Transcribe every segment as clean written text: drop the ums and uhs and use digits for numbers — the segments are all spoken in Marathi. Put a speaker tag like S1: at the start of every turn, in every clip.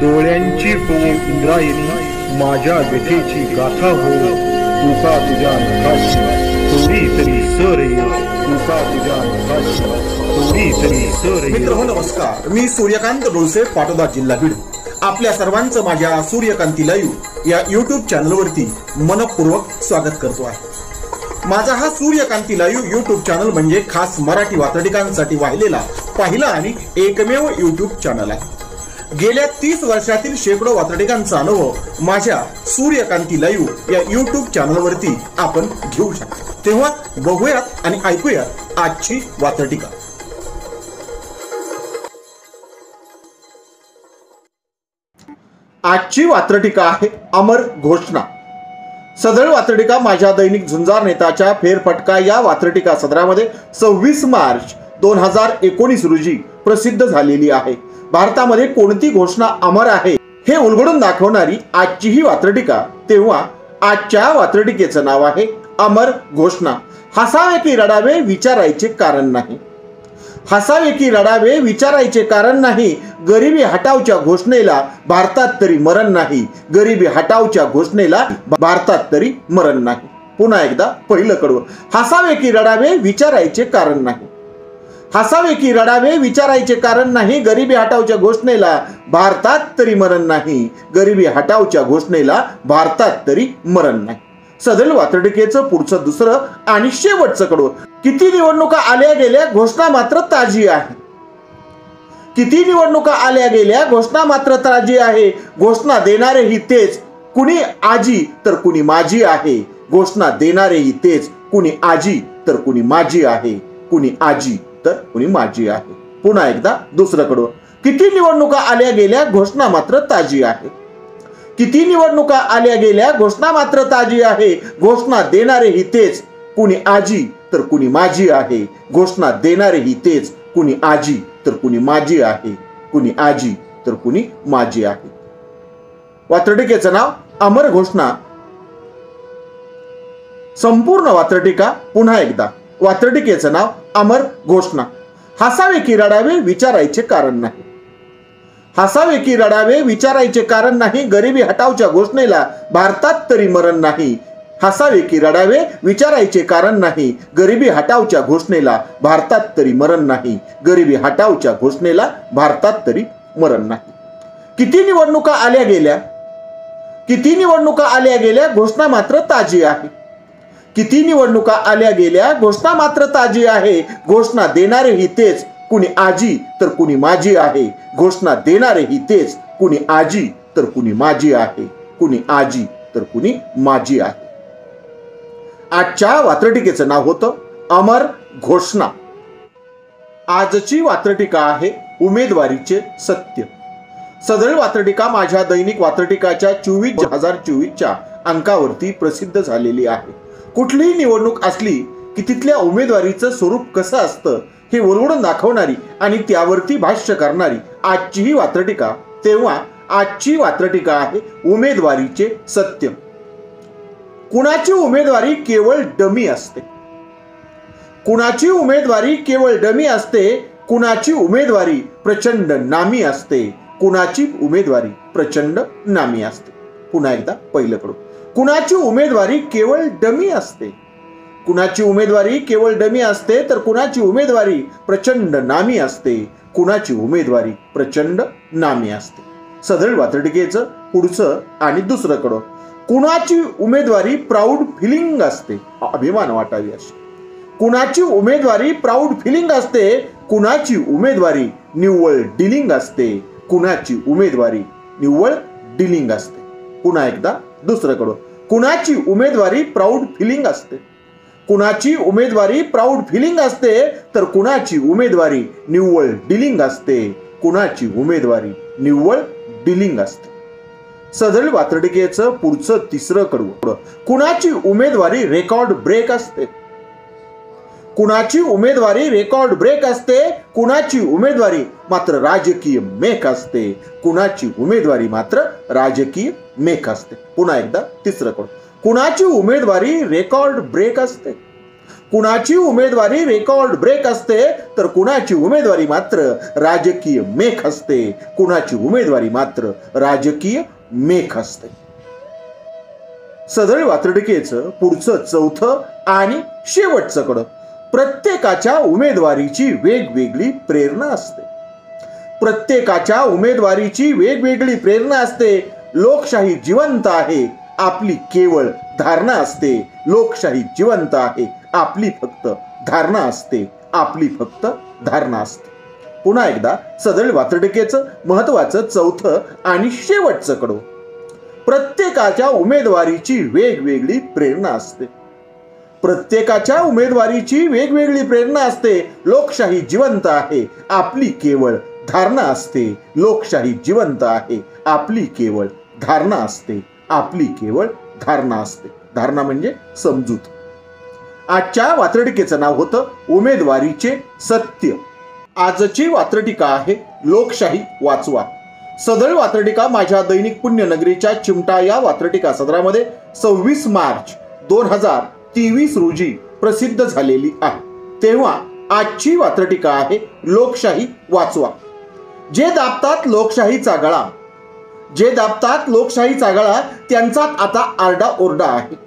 S1: डोळ्यांची हो इंद्रायणी माझ्या व्यथेची गाथा हो, तुका तुझ्या नखाची थोडी तरी सर ये, तुका तुझ्या नखाची थोडी तरी सर ये.
S2: मित्र हो नमस्कार, मी सूर्यकांत डोळसे, पाटोदा, जिल्हा बीड. आपल्या सर्वांचं माझ्या सूर्यकांती लाईव्ह या यूट्यूब चॅनलवरती मनपूर्वक स्वागत करतो आहे. माझा हा सूर्यकांती लाईव्ह यूट्यूब चॅनल म्हणजे खास मराठी वात्रटिकांसाठी वाहिलेला पहिला आणि एकमेव यूट्यूब चॅनल आहे. गेल्या 30 वर्षातील शेकडो वात्रटिकांचा अनुभव माझ्या सूर्यकांती लाईव्ह या यूट्यूब चॅनलवरती आपण घेऊ शकता. तेव्हा बघूयात आणि ऐकूयात आजची वात्रटिका. आजची वात्रटिका आहे अमर घोषणा. सदळ वात्रटिका माझ्या दैनिक झुंजार नेताच्या फेरफटका या वात्रटिका सदरामध्ये 26 मार्च 2019 रोजी प्रसिद्ध झालेली आहे. भारतामध्ये कोणती घोषणा अमर आहे हे उलगडून दाखवणारी आजची ही वात्रटिका. तेव्हा आजच्या वात्रटिकेचं नाव आहे अमर घोषणा. हसावे की रडावे विचारायचे कारण नाही. हसावे की रडावे विचारायचे कारण नाही. गरिबी हटावच्या घोषणेला भारतात तरी मरण नाही. गरिबी हटावच्या घोषणेला भारतात तरी मरण नाही. पुन्हा एकदा पहिलं कडवं. हसावे की रडावे विचारायचे कारण नाही. हसावे की रडावे विचारायचे कारण नाही. गरिबी हटावच्या घोषणेला भारतात तरी मरण नाही. गरिबी हटावच्या घोषणेला भारतात तरी मरण नाही. सदळ वात्रटिकेचं पुढचं दुसरं आणि शेवटचं कडवं. किती निवडणुका आल्या गेल्या घोषणा मात्र ताजी आहे. किती निवडणुका आल्या गेल्या घोषणा मात्र ताजी आहे. घोषणा देणारेही तेच, कुणी आजी तर कुणी माझी आहे. घोषणा देणारेही तेच, कुणी आजी तर कुणी माझी आहे. कुणी आजी तर कुणी माझी आहे. पुन्हा एकदा दुसरं कडवं. किती निवडणुका आल्या गेल्या घोषणा मात्र ताजी आहे. किती निवडणुका आल्या गेल्या घोषणा मात्र ताजी आहे. घोषणा देणारेही तेच, कुणी आजी तर कुणी माझी आहे. घोषणा देणारेही तेच, कुणी आजी तर कुणी माझी आहे. कुणी आजी तर कुणी माझी आहे. वात्रटिकेचं नाव अमर घोषणा. संपूर्ण वात्रटिका पुन्हा एकदा. वात्रटिकेचं नाव अमर घोषणा. हसावे की रडावे विचारायचे कारण नाही. हसावे की रडावे विचारायचे कारण नाही. गरिबी हटावच्या घोषणेला भारतात तरी मरण नाही. हसावे की रडावे विचारायचे कारण नाही. गरिबी हटावच्या घोषणेला भारतात तरी मरण नाही. गरिबी हटावच्या घोषणेला भारतात तरी मरण नाही. किती निवडणुका आल्या गेल्या. किती निवडणुका आल्या गेल्या घोषणा मात्र ताजी आहे. किती निवडणुका आल्या गेल्या घोषणा मात्र ताजी आहे. घोषणा देणारेही तेच, कुणी आजी तर कुणी माझी आहे. घोषणा देणारेही तेच, कुणी आजी तर कुणी माझी आहे. कुणी आजी तर कुणी माझी आहे. आजच्या वात्रटिकेचं नाव होतं अमर घोषणा. आजची वात्रटिका आहे उमेदवारीचे सत्य. सदळ वात्रटिका माझ्या दैनिक वात्रटिकाच्या 24/2024 अंकावरती प्रसिद्ध झालेली आहे. कुठलीही निवडणूक असली की तिथल्या उमेदवारीचं स्वरूप कसं असतं हे उलगडून दाखवणारी आणि त्यावरती भाष्य करणारी आजची ही वात्रटिका. तेव्हा आजची वात्रटिका आहे उमेदवारीचे सत्य. कुणाची उमेदवारी केवळ डमी असते. कुणाची उमेदवारी केवळ डमी असते. कुणाची उमेदवारी प्रचंड नामी असते. कुणाची उमेदवारी प्रचंड नामी असते. पुन्हा एकदा पहिलं कडू. कुणाची उमेदवारी केवळ डमी असते. कुणाची उमेदवारी केवळ डमी असते तर कुणाची उमेदवारी प्रचंड नामी असते. कुणाची उमेदवारी प्रचंड नामी असते. सदळ वात्रटिकेचं पुढचं आणि दुसरं कडं. कुणाची उमेदवारी प्राऊड फिलिंग असते. अभिमान वाटावी अशी. कुणाची उमेदवारी प्राऊड फिलिंग असते. कुणाची उमेदवारी निव्वळ डिलिंग असते. कुणाची उमेदवारी निव्वळ डिलिंग असते. पुन्हा एकदा दुसरं कडं. कुणाची उमेदवारी प्राऊड फिलिंग असते. कुणाची उमेदवारी प्राऊड फिलिंग असते तर कुणाची उमेदवारी निव्वळ डिलिंग असते. कुणाची उमेदवारी निव्वळ डिलिंग असते. सदळ वात्रटिकेचं पुढचं तिसरं कडवं. कुणाची उमेदवारी रेकॉर्ड ब्रेक असते. कुणाची उमेदवारी रेकॉर्ड ब्रेक असते. कुणाची उमेदवारी मात्र राजकीय मेख असते. कुणाची उमेदवारी मात्र राजकीय मेख असते. पुन्हा एकदा तिसरं कडवं. कुणाची उमेदवारी रेकॉर्ड ब्रेक असते. कुणाची उमेदवारी रेकॉर्ड ब्रेक असते तर कुणाची उमेदवारी मात्र राजकीय मेख असते. कुणाची उमेदवारी मात्र राजकीय मेख असते. सदळ वात्रटिकेचं पुढचं चौथं आणि शेवटचं कडं. प्रत्येकाच्या उमेदवारीची वेगवेगळी प्रेरणा असते. प्रत्येकाच्या उमेदवारीची वेगवेगळी प्रेरणा असते. लोकशाही जिवंत आहे, आपली केवळ धारणा असते. लोकशाही जिवंत आहे, आपली फक्त धारणा असते. आपली फक्त धारणा असते. पुन्हा एकदा सदळ वात्रटिकेचं महत्वाचं चौथं आणि शेवटचं कडं. प्रत्येकाच्या उमेदवारीची वेगवेगळी प्रेरणा असते. प्रत्येकाच्या उमेदवारीची वेगवेगळी प्रेरणा असते. लोकशाही जिवंत आहे, आपली केवळ धारणा असते. लोकशाही जिवंत आहे, आपली केवळ धारणा असते. आपली केवळ धारणा असते. धारणा म्हणजे समजूत. आजच्या वात्रटिकेचं नाव होतं उमेदवारीचे सत्य. आजची वात्रटिका आहे लोकशाही वाचवा. सदळ वात्रटिका माझ्या दैनिक पुण्यनगरीच्या चिमटा या वात्रटिका सदरामध्ये 26 मार्च 2023 रोजी प्रसिद्ध झालेली आहे. तेव्हा आजची वात्रटिका आहे लोकशाही वाचवा. जे दाबतात लोकशाहीचा गळा, जे दाबतात लोकशाहीचा गळा त्यांचाच आता आरडाओरडा आहे.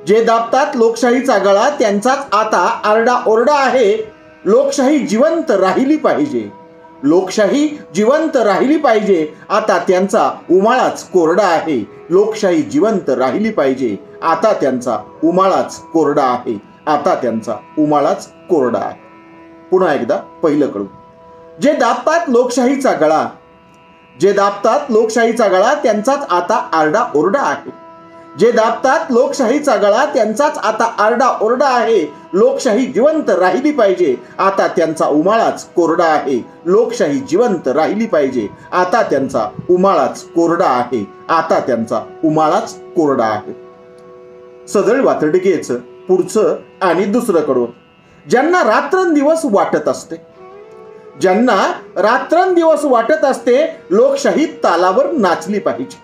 S2: जे दाबतात लोकशाहीचा गळा त्यांचाच आता आरडाओरडा आहे. लोकशाही जिवंत राहिली पाहिजे, लोकशाही जिवंत राहिली पाहिजे, आता त्यांचा उमाळाच कोरडा आहे. लोकशाही जिवंत राहिली पाहिजे, आता त्यांचा उमाळाच कोरडा आहे. आता त्यांचा उमाळाच कोरडा आहे. पुन्हा एकदा पहिलं कडू. जे दाबतात लोकशाहीचा गळा, जे दाबतात लोकशाहीचा गळा त्यांचाच आता आरडा ओरडा आहे. जे दाबतात लोकशाहीचा गळा त्यांचाच आता आरडा ओरडा आहे. लोकशाही जिवंत राहिली पाहिजे, आता त्यांचा उमाळाच कोरडा आहे. लोकशाही जिवंत राहिली पाहिजे, आता त्यांचा उमाळाच कोरडा आहे. आता त्यांचा उमाळाच कोरडा आहे. सदळ वात्रटिकेचं पुढचं आणि दुसरं कडून. ज्यांना रात्रंदिवस वाटत असते, ज्यांना रात्रंदिवस वाटत असते लोकशाही तालावर नाचली पाहिजे.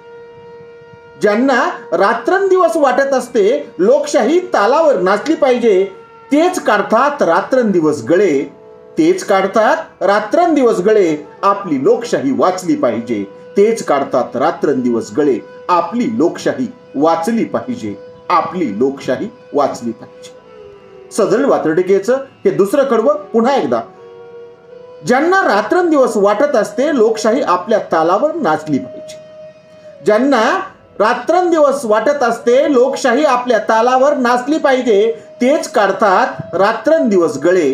S2: ज्यांना रात्रंदिवस वाटत असते लोकशाही तालावर नाचली पाहिजे, तेच काढतात रात्रंदिवस गळे. तेच काढतात रात्रंदिवस गळे, आपली लोकशाही वाचली पाहिजे. तेच काढतात रात्रंदिवस गळे, आपली लोकशाही वाचली पाहिजे. आपली लोकशाही वाचली पाहिजे. सदळ वात्रटिकेचं हे दुसरं कडवं पुन्हा एकदा. ज्यांना रात्रंदिवस वाटत असते लोकशाही आपल्या तालावर नाचली पाहिजे. ज्यांना रात्रंदिवस वाटत असते लोकशाही आपल्या तालावर नाचली पाहिजे, तेच काढतात रात्रंदिवस गळे.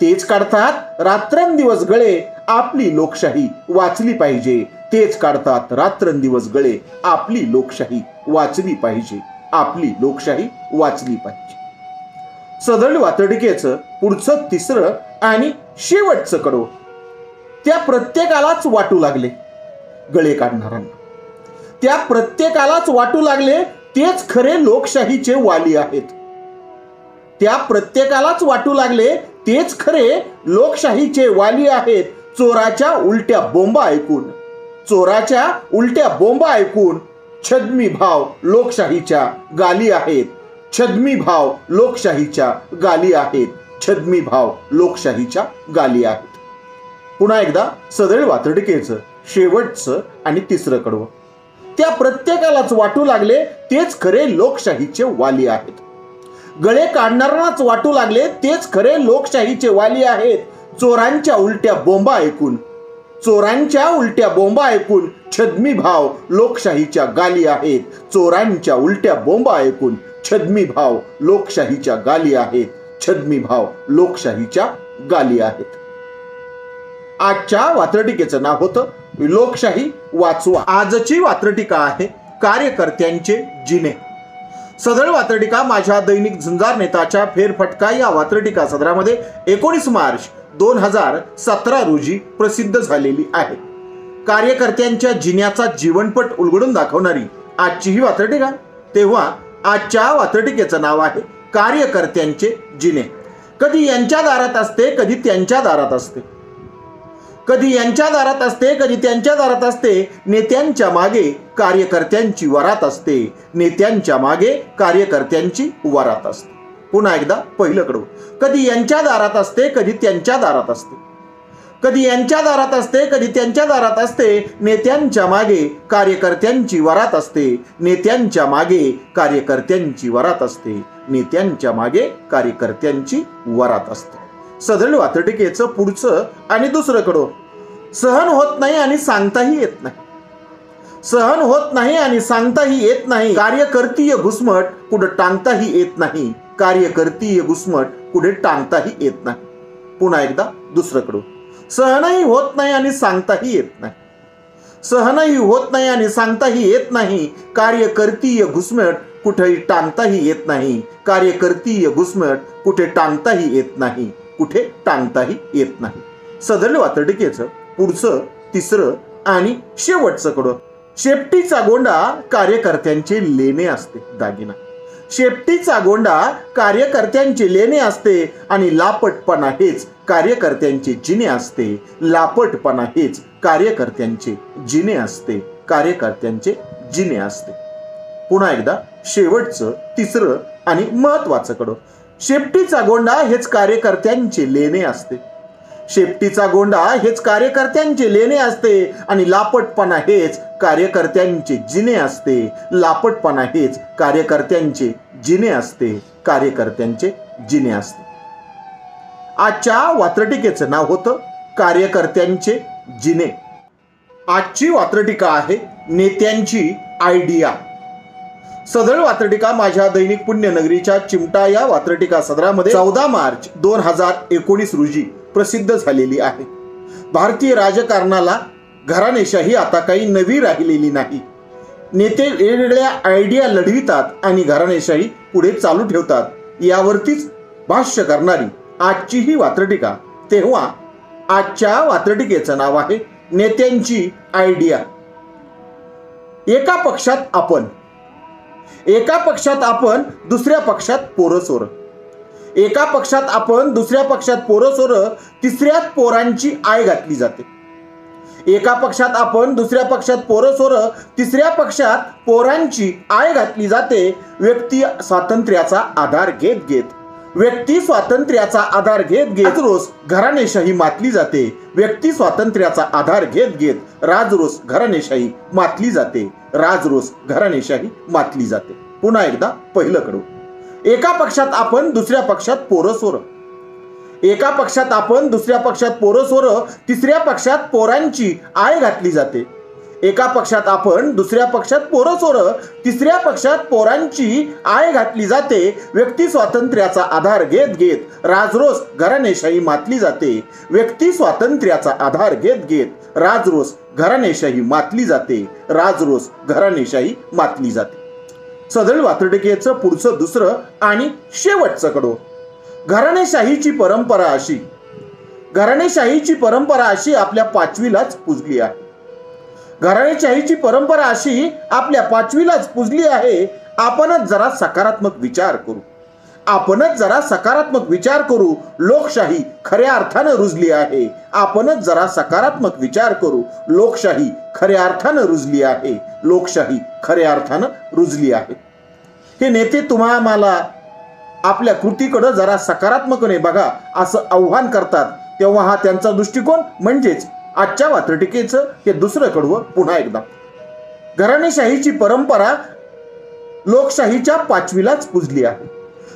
S2: तेच काढतात रात्रंदिवस गळे, आपली लोकशाही वाचली पाहिजे. तेच काढतात रात्रंदिवस गळे, आपली लोकशाही वाचली पाहिजे. आपली लोकशाही वाचली पाहिजे. सदळ वात्रटिकेचं पुढचं तिसरं आणि शेवटचं कडवं. त्या प्रत्येकालाच वाटू लागले गळे काढणाऱ्यांना. त्या प्रत्येकालाच वाटू लागले तेच खरे लोकशाहीचे वाली आहेत. त्या प्रत्येकालाच वाटू लागले तेच खरे लोकशाहीचे वाली आहेत. चोराच्या उलट्या बोंबा ऐकून, चोराच्या उलट्या बोंबा ऐकून छद्मी भाव लोकशाहीच्या गाली आहेत. छद्मी भाव लोकशाहीच्या गाली आहेत. छद्मी भाव लोकशाहीच्या गाली आहेत. पुन्हा एकदा सदळ वात्रटिकेचं शेवटचं आणि तिसरं कडवं. त्या प्रत्येकालाच वाटू लागले तेच खरे लोकशाहीचे वाली आहेत. गळे काढणाऱ्यांनाच वाटू लागले तेच खरे लोकशाहीचे वाली आहेत. चोरांच्या उलट्या बोंबा ऐकून, चोरांच्या उलट्या बोंबा ऐकून छद्मी भाव लोकशाहीच्या गाली आहेत. चोरांच्या उलट्या बोंबा ऐकून छद्मी भाव लोकशाहीच्या गाली आहेत. छद्मी भाव लोकशाहीच्या गाली आहेत. आजच्या वात्रटिकेचं नाव होतं लोकशाही वाचवा. आजची वात्रटिका आहे कार्यकर्त्यांचे जिने. सदळ वात्रटिका माझ्या दैनिक झुंजार नेताच्या फेरफटका या वात्रटिका सदरामध्ये 19 मार्च 2017 रोजी प्रसिद्ध झालेली आहे. कार्यकर्त्यांच्या जिन्याचा जीवनपट उलगडून दाखवणारी आजची ही वात्रटिका. तेव्हा आजच्या वात्रटिकेचं नाव आहे कार्यकर्त्यांचे जिने. कधी यांच्या दारात असते, कधी त्यांच्या दारात असते. कधी यांच्या दारात असते, कधी त्यांच्या दारात असते. नेत्यांच्या मागे कार्यकर्त्यांची वरात असते. नेत्यांच्या मागे कार्यकर्त्यांची वरात असते. पुन्हा एकदा पहिलं कडवं. कधी यांच्या दारात असते, कधी त्यांच्या दारात असते. कधी यांच्या दारात असते, कधी त्यांच्या दारात असते. नेत्यांच्या मागे कार्यकर्त्यांची वरात असते. नेत्यांच्या मागे कार्यकर्त्यांची वरात असते. नेत्यांच्या मागे कार्यकर्त्यांची वरात असते. सदळ वात्रटिकेचं पुढचं आणि दुसरं कडवं. सहन होत नाही आणि सांगताही येत नाही. सहन होत नाही आणि सांगताही येत नाही. कार्यकर्तीय घुसमट कुठे टांगताही येत नाही. कार्यकर्तीय घुसमट कुठे टांगताही येत नाही. पुन्हा एकदा दुसरं कडवं. सहनही होत नाही आणि सांगताही येत नाही. सहनही होत नाही आणि सांगताही येत नाही. कार्यकर्तीय घुसमट कुठेही टांगताही येत नाही. कार्यकर्तीय घुसमट कुठे टांगताही येत नाही. कुठे टांगताही येत नाही. सदळ वात्रटिकेचं पुढचं तिसरं आणि शेवटचं कडवं. शेपटीचा गोंडा कार्यकर्त्यांचे लेणे असते दागिना. शेपटीचा गोंडा कार्यकर्त्यांचे लेणे असते आणि लापटपणा हेच कार्यकर्त्यांचे जिने असते. लापटपणा हेच कार्यकर्त्यांचे जिने असते. कार्यकर्त्यांचे जिने असते. पुन्हा एकदा शेवटचं तिसरं आणि महत्वाचं कडवं. शेपटीचा गोंडा हेच कार्यकर्त्यांचे लेणे असते. शेपटीचा गोंडा हेच कार्यकर्त्यांचे लेणे असते आणि लापटपणा हेच कार्यकर्त्यांचे जिने असते. लापटपणा हेच कार्यकर्त्यांचे जिने असते. कार्यकर्त्यांचे जिने असते. आजच्या वात्रटिकेचं नाव होतं कार्यकर्त्यांचे जिने. आजची वात्रटिका आहे नेत्यांची आयडिया. सदळ वात्रटिका माझ्या दैनिक पुण्यनगरीच्या चिमटा या वात्रटिका सदरामध्ये 14 मार्च 2019 रोजी प्रसिद्ध झालेली आहे. भारतीय राजकारणाला घराणेशाही आता काही नवी राहिलेली नाही. नेते वेगवेगळ्या आयडिया लढवितात आणि घराणेशाही पुढे चालू ठेवतात. यावरतीच भाष्य करणारी आजची ही वात्रटिका. तेव्हा आजच्या वात्रटिकेचं नाव आहे नेत्यांची आयडिया. एका पक्षात आपण, एका पक्षात आपण, दुसऱ्या पक्षात पोरसोर. एका पक्षात आपण, दुसऱ्या पक्षात पोरसोर. तिसऱ्यात पोरांची आय घातली जाते. एका पक्षात आपण, दुसऱ्या पक्षात पोरसोर. तिसऱ्या पक्षात पोरांची आय घातली जाते. व्यक्ती स्वातंत्र्याचा आधार घेत घेत, व्यक्ती स्वातंत्र्याचा आधार घेत घेत राजरोस घराणेशाही मातली जाते. व्यक्ती स्वातंत्र्याचा आधार घेत घेत राजरोस घराणेशाही मातली जाते. राजरोस घराणेशाही मातली जाते. पुन्हा एकदा पहिलं कडवं. एका पक्षात आपण, दुसऱ्या पक्षात पोरसोर. एका पक्षात आपण, दुसऱ्या पक्षात पोरसोर. तिसऱ्या पक्षात पोरांची आय घातली जाते. एका पक्षात आपण, दुसऱ्या पक्षात पोरसोर. तिसऱ्या पक्षात पोरांची आय घातली जाते. व्यक्ती स्वातंत्र्याचा आधार घेत घेत राजरोस घराणेशाही मातली जाते. व्यक्ती स्वातंत्र्याचा आधार घेत घेत राजरोस घराणेशाही मातली जाते. राजरोस घराणेशाही मातली जाते. सदळ वात्रटिकेचं पुढचं दुसरं आणि शेवटचं कडवं. घराणेशाहीची परंपरा अशी, घराणेशाहीची परंपरा अशी आपल्या 5वीलाच पुजली आहे. घराणेशाहीची परंपरा अशी आपल्या 5वीलाच पुजली आहे. आपणच जरा सकारात्मक विचार करू. आपणच जरा सकारात्मक विचार करू. लोकशाही खऱ्या अर्थानं रुजली आहे. आपणच जरा सकारात्मक विचार करू. लोकशाही खऱ्या अर्थानं रुजली आहे. लोकशाही खऱ्या अर्थानं रुजली आहे. हे नेते तुम्हाला आपल्या कृतीकडे जरा सकारात्मकपणे बघा असं आव्हान करतात. तेव्हा हा त्यांचा दृष्टिकोन म्हणजेच आजच्या वात्रटिकेचं हे दुसरं कडवं. पुन्हा एकदा घराणेशाहीची परंपरा लोकशाहीच्या 5वीलाच पुजली आहे.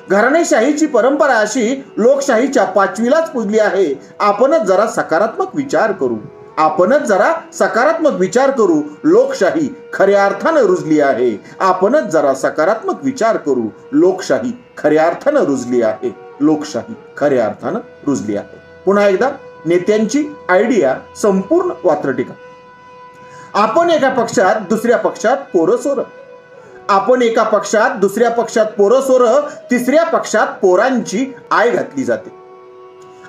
S2: घराणेशाहीची परंपरा अशी लोकशाहीच्या 5वीलाच पुजली आहे. आपणच जरा सकारात्मक विचार करू. आपणच जरा सकारात्मक विचार करू. लोकशाही खऱ्या अर्थानं रुजली आहे. आपणच जरा सकारात्मक विचार करू. लोकशाही खऱ्या अर्थानं रुजली आहे. लोकशाही खऱ्या अर्थानं रुजली आहे. पुन्हा एकदा नेत्यांची आयडिया संपूर्ण वात्रटिका. आपण एका पक्षात, दुसऱ्या पक्षात पोरसोर. आपण एका पक्षात, दुसऱ्या पक्षात पोरसोर. तिसऱ्या पक्षात पोरांची आय घातली जाते.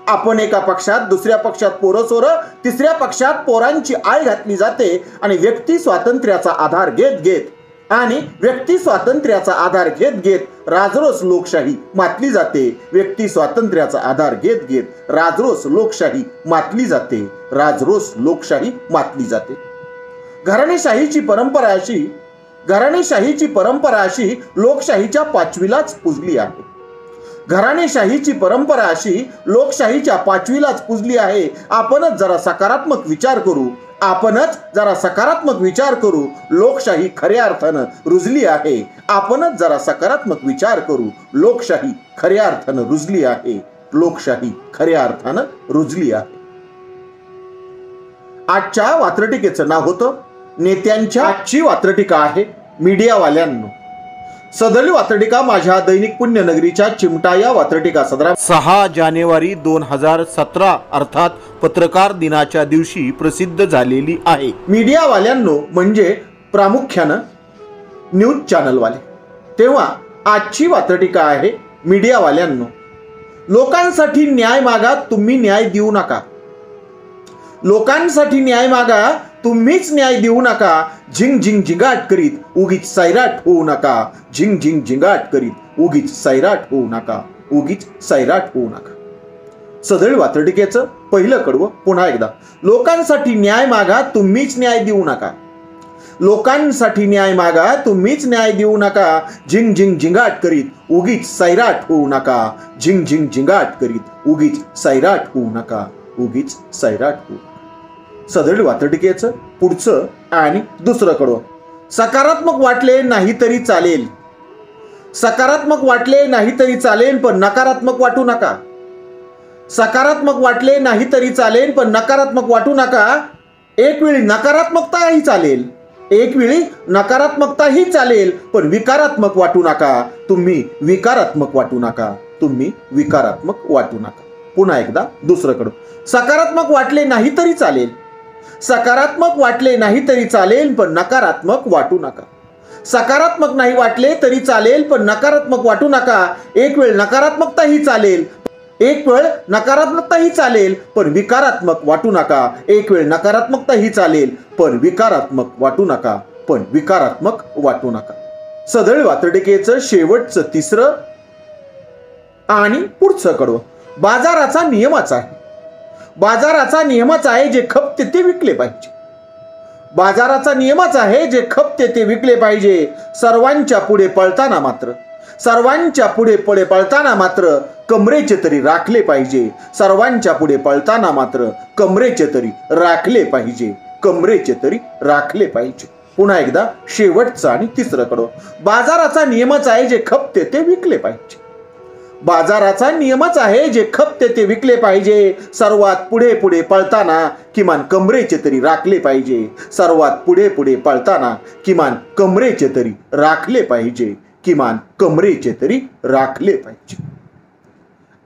S2: आपण एका पक्षात, दुसऱ्या पक्षात पोरसोर. तिसऱ्या पक्षात पोरांची आय घातली जाते आणि व्यक्ती स्वातंत्र्याचा आधार घेत घेत आणि व्यक्ती स्वातंत्र्याचा आधार घेत घेत राजरोस लोकशाही मातली जाते. व्यक्ती स्वातंत्र्याचा आधार घेत घेत राजरोस लोकशाही मातली जाते. राजरोस लोकशाही मातली जाते. घराणेशाहीची परंपरा अशी, घराणेशाहीची परंपरा अशी लोकशाहीच्या 5वीलाच पुजली आहे. घराणेशाहीची परंपरा अशी लोकशाहीच्या 5वीलाच पुजली आहे. आपणच जरा सकारात्मक विचार करू. आपणच जरा सकारात्मक विचार करू. लोकशाही खऱ्या अर्थानं रुजली आहे. आपणच जरा सकारात्मक विचार करू. लोकशाही खऱ्या अर्थानं रुजली आहे. लोकशाही खऱ्या अर्थानं रुजली आहे. आजच्या वात्रटिकेचं नाव होतं नेत्यांच्या. आजची वात्रटिका आहे मीडियावाल्यांनो. सदरील वात्रटिका माझ्या दैनिक पुण्यनगरीच्या चिमटा या वात्रटिका सदरा
S1: 6 जानेवारी 2017 अर्थात पत्रकार दिनाच्या दिवशी प्रसिद्ध झालेली आहे.
S2: मीडियावाल्यांनो म्हणजे प्रामुख्यानं न्यूज चॅनलवाले. तेव्हा आजची वात्रटिका आहे मीडियावाल्यांनो. लोकांसाठी न्याय मागा, तुम्ही न्याय देऊ नका. लोकांसाठी न्याय मागा, तुम्हीच न्याय देऊ नका. झिंग झिंग झिंगाट करीत उगीच सैराट होऊ नका. झिंग झिंग झिंगाट करीत उगीच सैराट होऊ नका. उगीच सैराट होऊ नका. सदरील वात्रटिकेचं पहिलं कडवं पुन्हा एकदा. लोकांसाठी न्याय मागा, तुम्हीच न्याय देऊ नका. लोकांसाठी न्याय मागा, तुम्हीच न्याय देऊ नका. झिंग झिंग झिंगाट करीत उगीच सैराट होऊ नका. झिंग झिंग झिंगाट करीत उगीच सैराट होऊ नका. उगीच सैराट होऊ नका. सदरील वात्रटिकेचं पुढचं आणि दुसरं कडवं. सकारात्मक वाटले नाही तरी चालेल. सकारात्मक वाटले नाही तरी चालेल, पण नकारात्मक वाटू नका. सकारात्मक वाटले नाही तरी चालेल, पण नकारात्मक वाटू नका. एक वेळी नकारात्मकताही चालेल. एक वेळी नकारात्मकताही चालेल, पण विकारात्मक वाटू नका. तुम्ही विकारात्मक वाटू नका. तुम्ही विकारात्मक वाटू नका. पुन्हा एकदा दुसरं कडवं. सकारात्मक वाटले नाही तरी चालेल. सकारात्मक वाटले नाही तरी चालेल, पण नकारात्मक वाटू नका. सकारात्मक नाही वाटले तरी चालेल, पण नकारात्मक वाटू नका. एक वेळ नकारात्मकताही चालेल. एक वेळ नकारात्मकताही चालेल, पण विकारात्मक वाटू नका. एक वेळ नकारात्मकताही चालेल, पण विकारात्मक वाटू नका. पण विकारात्मक वाटू नका. सदरील वात्रटिकेचं शेवटचं तिसरं आणि पुढचं कडवं. बाजाराचा नियमच आहे. बाजाराचा नियमच आहे, जे खपते ते विकले पाहिजे. बाजाराचा नियमच आहे, जे खपते ते विकले पाहिजे. सर्वांच्या पुढे पळताना मात्र सर्वांच्या पुढे पळताना मात्र कमरेचे तरी राखले पाहिजे. सर्वांच्या पुढे पळताना मात्र कमरेचे तरी राखले पाहिजे. कमरेचे तरी राखले पाहिजे. पुन्हा एकदा शेवटचं आणि तिसरं कडवं. बाजाराचा नियमच आहे, जे खपते ते विकले पाहिजे. बाजाराचा नियमच आहे, जे खपते ते विकले पाहिजे. सर्वात पुढे पळताना किमान कमरेचे तरी राखले पाहिजे. सर्वात पुढे पळताना किमान कमरेचे तरी राखले पाहिजे. किमान कमरेचे तरी राखले पाहिजे.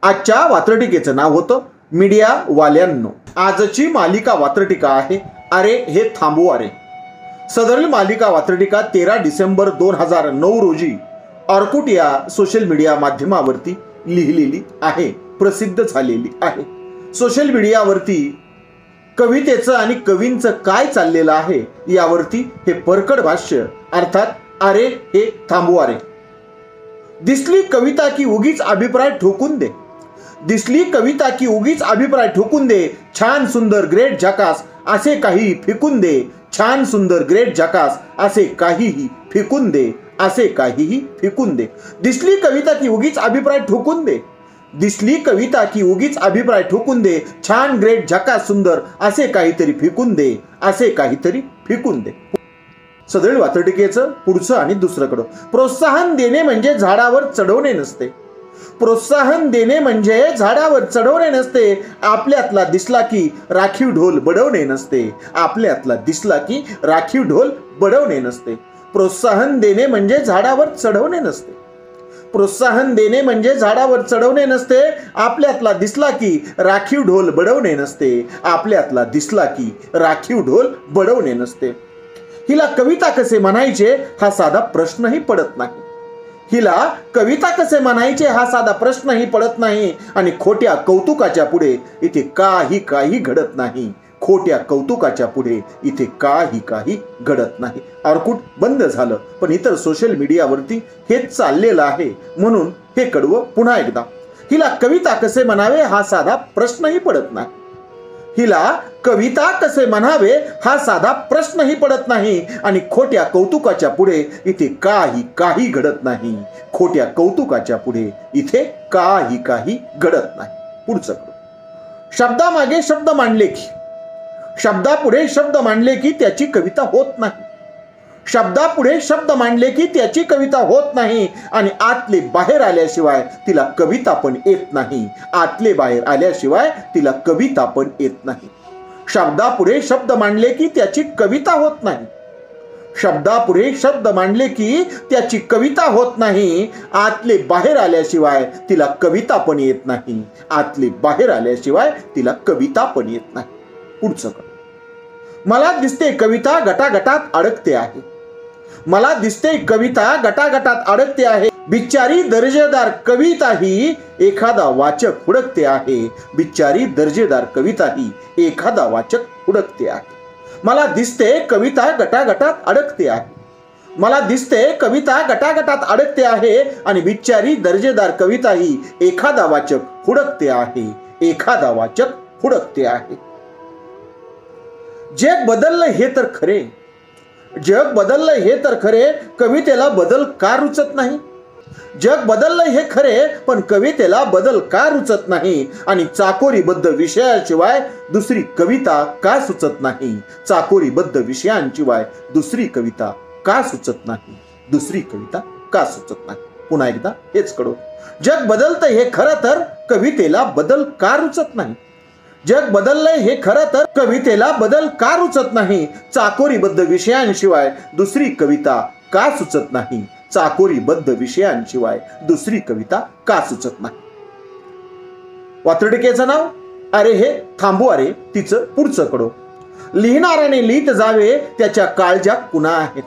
S2: आजच्या वात्रटिकेचं नाव होतं मीडियावाल्यांनो. आजची मालिका वात्रटिका आहे अरे हे थांबवा रे. सदरील मालिका वात्रटिका 13 डिसेंबर 2009 रोजी ऑर्कुट या सोशल मीडिया माध्यमावरती लिहिलेली आहे. प्रसिद्ध झालेली आहे. सोशल मीडियावरती कवितेचं आणि कवींचं काय चाललेलं आहे यावरती हे परकड भाष्य अर्थात अरे हे थांबवा रे. दिसली कविता की उगीच अभिप्राय ठोकून दे. दिसली कविता की उगीच अभिप्राय ठोकून दे. छान सुंदर ग्रेट झकास असे काहीही फेकून दे. छान सुंदर ग्रेट झकास असे काहीही फेकून दे. असे काहीही फेकून दे. दिसली कविता की उगीच अभिप्राय ठोकून दे. दिसली कविता की उगीच अभिप्राय ठोकून दे. छान ग्रेट झकास सुंदर असे काहीतरी फेकून दे. असे काहीतरी फेकून दे. सदरील वात्रटिकेचं पुढचं आणि दुसरं कडवं. प्रोत्साहन देणे म्हणजे झाडावर चढवणे नसते. प्रोत्साहन देणे म्हणजे झाडावर चढवणे नसते. आपल्यातला दिसला की राखीव ढोल बडवणे नसते. आपल्यातला दिसला की राखीव ढोल बडवणे नसते. प्रोत्साहन देणे म्हणजे झाडावर चढवणे नसते. प्रोत्साहन देणे म्हणजे झाडावर चढवणे नसते. आपल्यातला दिसला की राखीव ढोल बडवणे नसते. आपल्यातला दिसला की राखीव ढोल बडवणे नसते. हिला कविता कसे म्हणायचे हा साधा प्रश्नही पडत नाही. हिला कविता कसे म्हणायचे हा साधा प्रश्नही पडत नाही. आणि खोट्या कौतुकाच्या पुढे इथे काही घडत नाही. खोट्या कौतुकाच्या पुढे इथे काही घडत नाही. ऑर्कुट बंद झालं, पण इतर सोशल मीडियावरती हेच चाललेलं आहे. म्हणून हे कडवं पुन्हा एकदा. हिला कविता कसे म्हणावे हा साधा प्रश्नही पडत नाही. हिला कविता कसे म्हणावे हा साधा प्रश्नही पडत नाही आणि खोट्या कौतुकाच्या पुढे इथे काही घडत नाही. खोट्या कौतुकाच्या पुढे इथे काही घडत नाही. पुढचं शब्दामागे शब्द मांडले की, शब्दापुढे शब्द मांडले की त्याची कविता होत नाही. शब्दापुढे शब्द मांडले की त्याची कविता होत नाही आणि आतले बाहेर आल्याशिवाय तिला कविता पण येत नाही. आतले बाहेर आल्याशिवाय तिला कविता पण येत नाही. शब्दापुढे शब्द मांडले की त्याची कविता होत नाही. शब्दापुढे शब्द मांडले की त्याची कविता होत नाही. आतले बाहेर आल्याशिवाय तिला कविता पण येत नाही. आतले बाहेर आल्याशिवाय तिला कविता पण येत नाही. पुढचं मला दिसते कविता गटागटात अडकते आहे. मला दिसते कविता गटागटात अडकते आहे. बिचारी दर्जेदार कविता ही एखादा वाचक हुडकते आहे. बिचारी दर्जेदार कविता ही एखादा वाचक हुडकते आहे. मला दिसते कविता गटागटात अडकते आहे. मला दिसते कविता गटागटात अडकते आहे आणि बिचारी दर्जेदार कविता ही एखादा वाचक हुडकते आहे. एखादा वाचक हुडकते आहे. जग बदललं हे तर खरे, जग बदललं हे तर खरे, कवितेला बदल का रुचत नाही. जग बदललं हे खरे पण कवितेला बदल का रुचत नाही. आणि चाकोरीबद्ध विषयाशिवाय दुसरी कविता का सुचत नाही. चाकोरीबद्ध विषयांशिवाय दुसरी कविता का सुचत नाही. दुसरी कविता का सुचत नाही. पुन्हा एकदा हेच कडो जग बदलतं हे खरं तर कवितेला बदल का रुचत नाही. जग बदललंय हे खरं तर कवितेला बदल का रुचत नाही. चाकोरीबद्ध विषयांशिवाय दुसरी कविता का सुचत नाही. चाकोरीबद्ध विषयांशिवाय दुसरी कविता का सुचत नाही. वात्रटिकेचं नाव अरे हे थांबू अरे तिचं पुढचं कडो. लिहिणाऱ्याने लिहित जावे त्याच्या काळज्या कुणा आहेत.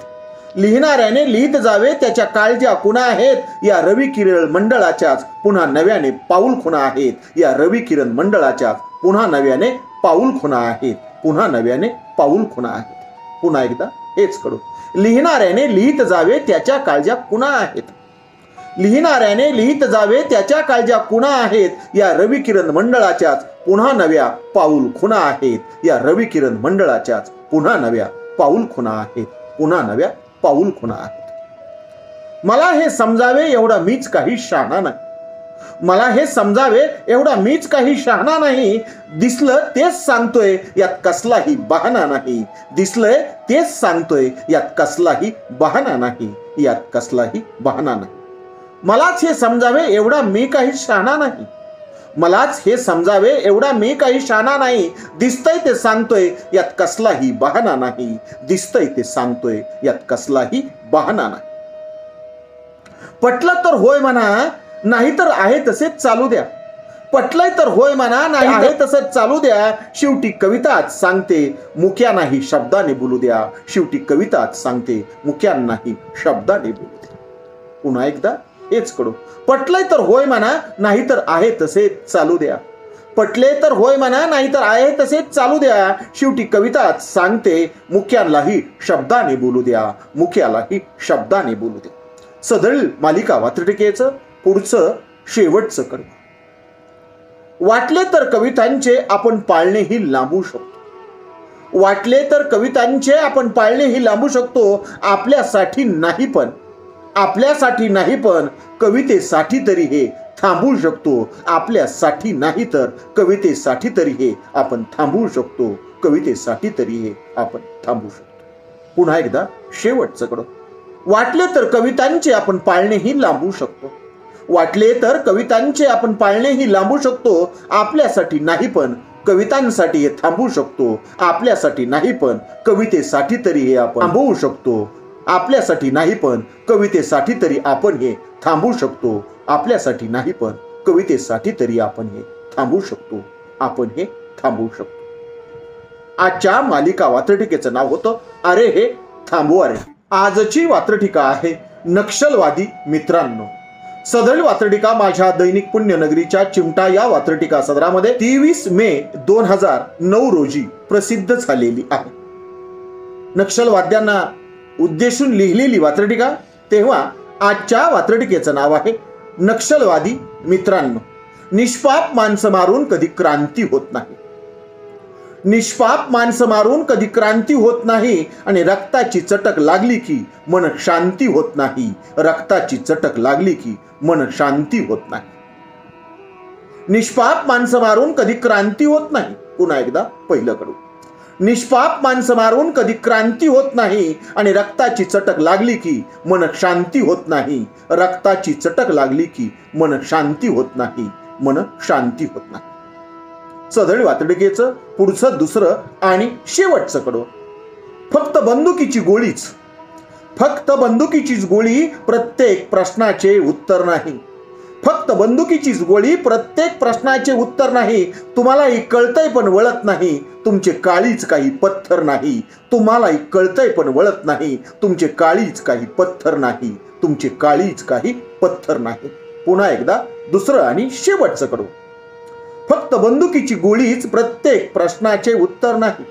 S2: लिहिणाऱ्याने लिहित जावे त्याच्या काळज्या कुणा आहेत. या रवी किरण मंडळाच्याच पुन्हा नव्याने पाऊल खुणा आहेत. या रवी किरण मंडळाच्याच पुन्हा नव्याने पाऊल खुणा आहेत. पुन्हा नव्याने पाऊल खुणा आहेत. पुन्हा एकदा हेच कडू लिहिणाऱ्याने लिहित जावे त्याच्या काळज्या कुणा आहेत. लिहिणाऱ्याने लिहित जावे त्याच्या काळज्या कुणा आहेत. या रवी किरण मंडळाच्याच पुन्हा नव्या पाऊल खुणा आहेत. या रवी किरण मंडळाच्याच पुन्हा नव्या पाऊल खुणा आहेत. पुन्हा नव्या पाऊल खुणा आहेत. मला हे समजावे एवढा मीच काही शहाणा नाही. मला हे समजावे एवढा मीच काही शहाणा नाही. दिसलं तेच सांगतोय यात कसलाही बहाणा नाही. दिसलंय तेच सांगतोय यात कसलाही बहाणा नाही. यात कसलाही बहाणा नाही. मलाच हे समजावे एवढा मी काही शहाणा नाही. मलाच हे समजावे एवढा मी काही शहाणा नाही. दिसतंय ते सांगतोय यात कसलाही बहाणा नाही. दिसतंय ते सांगतोय यात कसलाही बहाणा नाही. पटलं तर होय म्हणा नाही तर आहे तसेच चालू द्या. पटलंय तर होय म्हणा नाही आहे तसंच चालू द्या. शेवटी कविताच सांगते मुख्या नाही शब्दाने बोलू द्या. शेवटी कविताच सांगते मुख्या नाही शब्दाने बोलू द्या. पुन्हा एकदा हेच कडू पटलंय तर होय म्हणा नाही तर आहे तसेच चालू द्या. पटले तर होय म्हणा नाही तर आहे तसेच चालू द्या. शेवटी कविताच सांगते मुख्यालाही शब्दाने बोलू द्या. मुख्यालाही शब्दाने बोलू द्या. सदळ मालिका वात्रटिकेचं पुढचं शेवटचं कडू. वाटले तर कवितांचे आपण पाळणेही लांबू शकतो. वाटले तर कवितांचे आपण पाळणेही लांबू शकतो. आपल्यासाठी नाही पण आपल्यासाठी नाही पण कवितेसाठी तरी हे थांबवू शकतो. आपल्यासाठी नाही तर कवितेसाठी तरी हे आपण थांबवू शकतो. कवितेसाठी तरी हे आपण थांबवू शकतो. पुन्हा एकदा शेवटचं कडू. वाटले तर कवितांचे आपण पाळणेही लांबू शकतो. वाटले तर कवितांचे आपण पाळणेही लांबू शकतो. आपल्यासाठी नाही पण कवितांसाठी हे थांबवू शकतो. आपल्यासाठी नाही पण कवितेसाठी तरी हे आपण थांबवू शकतो. आपल्यासाठी नाही पण कवितेसाठी तरी आपण हे थांबवू शकतो. आपल्यासाठी नाही पण कवितेसाठी तरी आपण हे थांबवू शकतो. आपण हे थांबवू शकतो. आजच्या मालिका वात्रटिकेचं नाव होतं अरे हे थांबू अरे. आजची वात्रटिका आहे नक्षलवादी मित्रांनो. सदळ वात्रटिका माझ्या दैनिक पुण्यनगरीच्या चिमटा या वात्रटिका सदरामध्ये 23 मे 2009 रोजी प्रसिद्ध झालेली आहे. नक्षलवाद्यांना उद्देशून लिहिलेली वात्रटिका. तेव्हा आजच्या वात्रटिकेचं नाव आहे नक्षलवादी मित्रांनो. निष्पाप माणसं मारून कधी क्रांती होत नाही. निष्पाप माणसं मारून कधी क्रांती होत नाही आणि रक्ताची चटक लागली की मन शांती होत नाही. रक्ताची चटक लागली की मन शांती होत नाही. निष्पाप माणसं मारून कधी क्रांती होत नाही. पुन्हा एकदा पहिलं कडू. निष्पाप माणसं मारून कधी क्रांती होत नाही आणि रक्ताची चटक लागली की मन शांती होत नाही. रक्ताची चटक लागली की मन शांती होत नाही. मन शांती होत नाही. सदळ वातडिकेचं पुढचं दुसरं आणि शेवटचं कडवं. फक्त बंदुकीची गोळीच. फक्त बंदुकीचीच गोळी प्रत्येक प्रश्नाचे उत्तर नाही. फक्त बंदुकीचीच गोळी प्रत्येक प्रश्नाचे उत्तर नाही. तुम्हालाही कळतंय पण वळत नाही. तुमचे काळीच काही पत्थर नाही. तुम्हालाही कळतंय पण वळत नाही. तुमचे काळीच काही पत्थर नाही. तुमचे काळीच काही पत्थर नाही. पुन्हा एकदा दुसरं आणि शेवटचं कडवं. फक्त बंदुकीची गोळीच प्रत्येक प्रश्नाचे उत्तर नाही.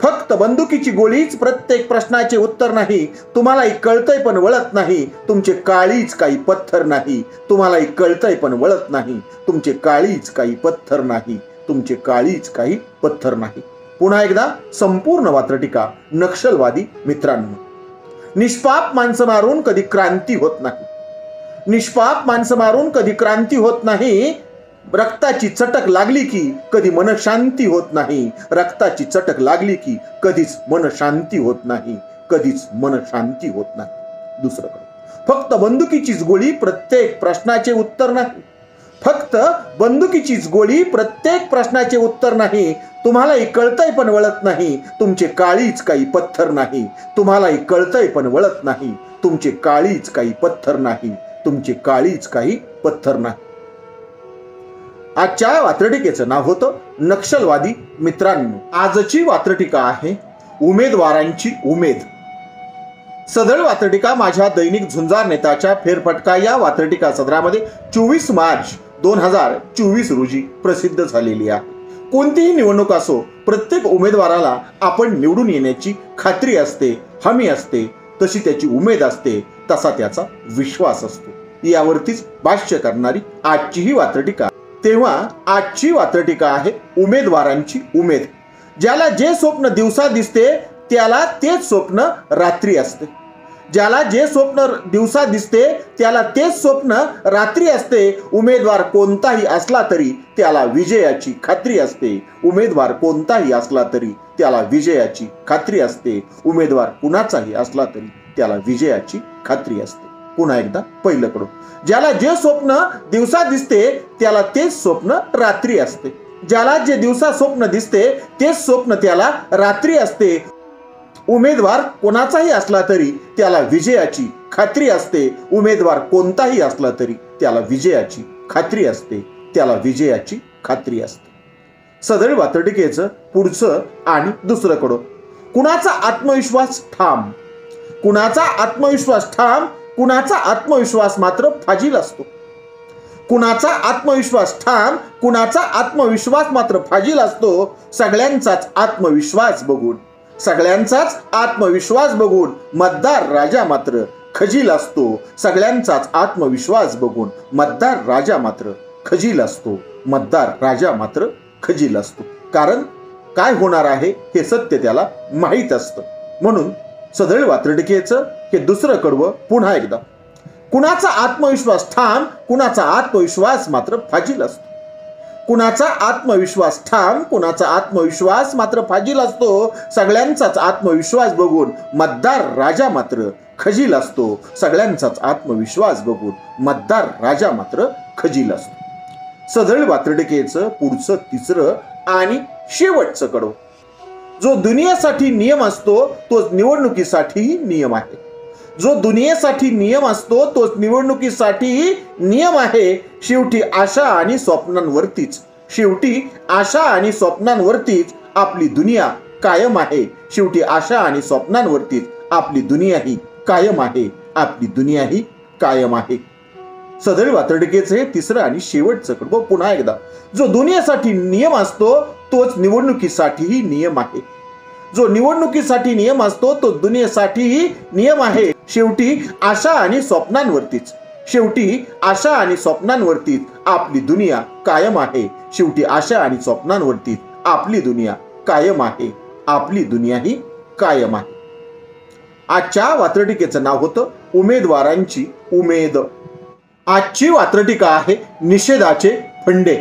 S2: फक्त बंदुकीची गोळीच प्रत्येक प्रश्नाचे उत्तर नाही. तुम्हालाही कळतंय पण वळत नाही. तुमचे काळीच काही पत्थर नाही. तुम्हालाही कळतंय पण वळत नाही. तुमचे काळीच काही पत्थर नाही. तुमचे काळीच काही पत्थर नाही. पुन्हा एकदा संपूर्ण वात्रटिका नक्षलवादी मित्रांनो. निष्पाप माणसं मारून कधी क्रांती होत नाही. निष्पाप माणसं मारून कधी क्रांती होत नाही. रक्ताची चटक लागली की कधी मन शांती होत नाही. रक्ताची चटक लागली की कधीच मन शांती होत नाही. कधीच मन शांती होत नाही. दुसरं फक्त बंदुकीचीच गोळी प्रत्येक प्रश्नाचे उत्तर नाही. फक्त बंदुकीचीच गोळी प्रत्येक प्रश्नाचे उत्तर नाही. तुम्हालाही कळतंय पण वळत नाही. तुमचे काळीच काही पत्थर नाही. तुम्हालाही कळतंय पण वळत नाही. तुमचे काळीच काही पत्थर नाही. तुमचे काळीच काही पत्थर नाही. आजच्या वात्रटिकेचं नाव होतं नक्षलवादी मित्रांनो. आजची वात्रटिका आहे उमेदवारांची उमेद. सदळ वात्रटिका माझ्या दैनिक झुंजार नेताच्या फेरफटका या वात्रटिका सदरामध्ये 24 मार्च 2024 रोजी प्रसिद्ध झालेली आहे. कोणतीही निवडणूक असो, प्रत्येक उमेदवाराला आपण निवडून येण्याची खात्री असते, हमी असते, तशी त्याची उमेद असते, तसा त्याचा विश्वास असतो. यावरतीच भाष्य करणारी आजची ही वात्रटिका. तेव्हा आजची वात्रटिका आहे उमेदवारांची उमेद. ज्याला जे स्वप्न दिवसा दिसते त्याला तेच स्वप्न रात्री असते. ज्याला जे स्वप्न दिवसा दिसते त्याला तेच स्वप्न रात्री असते. उमेदवार कोणताही असला तरी त्याला विजयाची खात्री असते. उमेदवार कोणताही असला तरी त्याला विजयाची खात्री असते. उमेदवार कुणाचाही असला तरी त्याला विजयाची खात्री असते. पुन्हा एकदा पहिलं कडू. ज्याला जे स्वप्न दिवसा दिसते त्याला तेच स्वप्न रात्री असते. ज्याला जे दिवसा स्वप्न दिसते तेच स्वप्न त्याला रात्री असते. उमेदवार कोणाचाही असला तरी त्याला विजयाची खात्री असते. उमेदवार कोणताही असला तरी त्याला विजयाची खात्री असते. त्याला विजयाची खात्री असते. सदळ वात्रटिकेचं पुढचं आणि दुसरं कडं. कुणाचा आत्मविश्वास ठाम. कुणाचा आत्मविश्वास ठाम. कुणाचा आत्मविश्वास मात्र फाजील असतो. कुणाचा आत्मविश्वास ठाम. कुणाचा आत्मविश्वास मात्र फाजील असतो. सगळ्यांचाच आत्मविश्वास बघून मतदार राजा मात्र खजील असतो. सगळ्यांचाच आत्मविश्वास बघून मतदार राजा मात्र खजील असतो. मतदार राजा मात्र खजील असतो. कारण काय होणार आहे हे सत्य त्याला माहीत असतं. म्हणून सदळ वात्रटिकेचं हे दुसरं कडवं पुन्हा एकदा. कुणाचा आत्मविश्वास ठाम. कुणाचा आत्मविश्वास मात्र फाजील असतो. कुणाचा आत्मविश्वास ठाम. कुणाचा आत्मविश्वास मात्र फाजील असतो. सगळ्यांचाच आत्मविश्वास बघून मतदार राजा मात्र खजील असतो. सगळ्यांचाच आत्मविश्वास बघून मतदार राजा मात्र खजील असतो. सदळ वात्रटिकेचं पुढचं तिसरं आणि शेवटचं कडवं. जो दुनियेसाठी नियम असतो तोच निवडणुकीसाठीही नियम आहे. जो दुनियेसाठी नियम असतो तोच निवडणुकीसाठीही नियम आहे. शेवटी आशा आणि स्वप्नांवरतीच आपली दुनिया कायम आहे. शेवटी आशा आणि स्वप्नांवरतीच आपली दुनियाही कायम आहे. आपली दुनियाही कायम आहे. सदळ वात्रटिकेचं हे तिसरं आणि शेवटचं कडवं पुन्हा एकदा. जो दुनियेसाठी नियम असतो तोच निवडणुकीसाठीही नियम आहे. जो निवडणुकीसाठी नियम असतो तो दुनियेसाठीही नियम आहे. शेवटी आशा आणि स्वप्नांवरतीच आपली दुनिया कायम आहे. शेवटी आशा आणि स्वप्नांवरतीच आपली दुनिया कायम आहे, आपली दुनियाही कायम आहे. आजच्या वात्रटिकेचं नाव होतं उमेदवारांची उमेद. आजची वात्रटिका आहे निषेधाचे फंडे.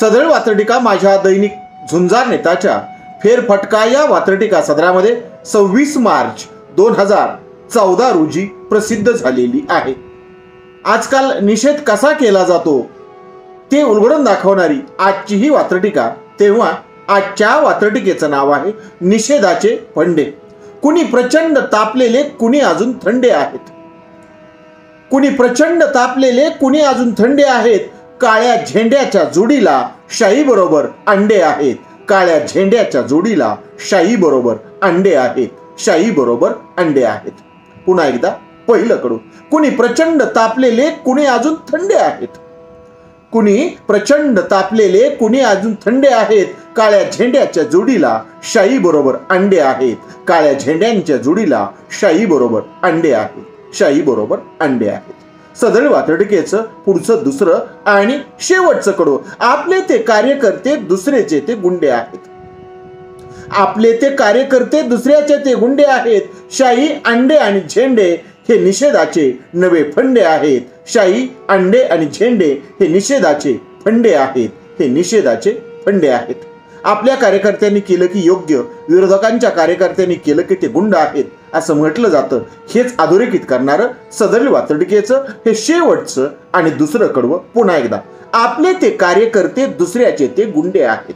S2: सदळ वात्रटिका माझ्या दैनिक झुंजार नेताच्या फेरफटका या वात्रटिका सदरामध्ये 26 मार्च 2014 रोजी प्रसिद्ध झालेली आहे. आजकाल निषेध कसा केला जातो ते उलगडून दाखवणारी आजची ही वात्रटिका. तेव्हा आजच्या वात्रटिकेचं नाव आहे निषेधाचे फंडे. कुणी प्रचंड तापलेले, कुणी अजून थंडे आहेत. कुणी प्रचंड तापलेले, कुणी अजून थंडे आहेत. काळ्या झेंड्याच्या जोडीला शाई बरोबर अंडे आहेत. काळ्या झेंड्याच्या जोडीला शाई बरोबर अंडे आहेत. शाई बरोबर अंडे आहेत. पुन्हा एकदा पहिलं कडू. कुणी प्रचंड तापलेले, कुणी अजून थंडे आहेत. कुणी प्रचंड तापलेले, कुणी अजून थंडे आहेत. काळ्या झेंड्याच्या जोडीला शाई बरोबर अंडे आहेत. काळ्या झेंड्यांच्या जोडीला शाई बरोबर अंडे आहेत. शाई बरोबर अंडे आहेत. सदळ वात्रटिकेचं पुढचं दुसरं आणि शेवटचं कडू. आपले ते कार्यकर्ते, दुसरेचे ते गुंडे आहेत. आपले ते कार्यकर्ते, दुसऱ्याचे ते गुंडे आहेत. शाई, अंडे आणि झेंडे हे निषेधाचे नवे फंडे आहेत. शाई, अंडे आणि झेंडे हे निषेधाचे फंडे आहेत. हे निषेधाचे फंडे आहेत. आपल्या कार्यकर्त्यांनी केलं की योग्य, विरोधकांच्या कार्यकर्त्यांनी केलं की ते गुंड आहेत असं म्हटलं जातं. हेच अधोरेखित करणारं सदर वात्रटिकेचं हे शेवटचं आणि दुसरं कडवं. पुन्हा एकदा. आपले ते कार्यकर्ते, दुसऱ्याचे ते गुंडे आहेत.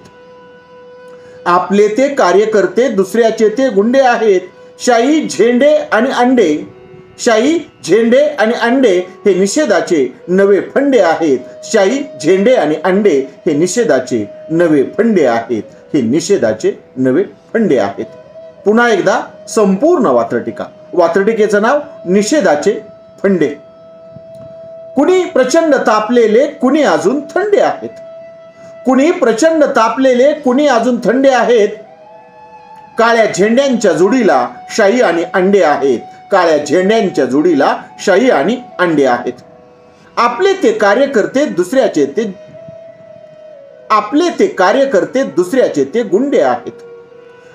S2: आपले ते कार्यकर्ते, दुसऱ्याचे ते गुंडे आहेत. शाई, झेंडे आणि अंडे. शाई, झेंडे आणि अंडे हे निषेधाचे नवे फंडे आहेत. शाई, झेंडे आणि अंडे हे निषेधाचे नवे फंडे आहेत. हे निषेधाचे नवे फंडे आहेत. पुन्हा एकदा संपूर्ण वात्रटिका. वात्रटिकेचं नाव निषेधाचे फंडे. कुणी प्रचंड तापलेले, कुणी अजून थंडे आहेत. कुणी प्रचंड तापलेले, कुणी अजून थंडे आहेत. काळ्या झेंड्यांच्या जोडीला शाई आणि अंडे आहेत. काळ्या झेंड्यांच्या जोडीला शाई आणि अंडे आहेत. आपले ते कार्यकर्ते, दुसऱ्याचे ते आपले ते कार्यकर्ते, दुसऱ्याचे ते गुंडे आहेत.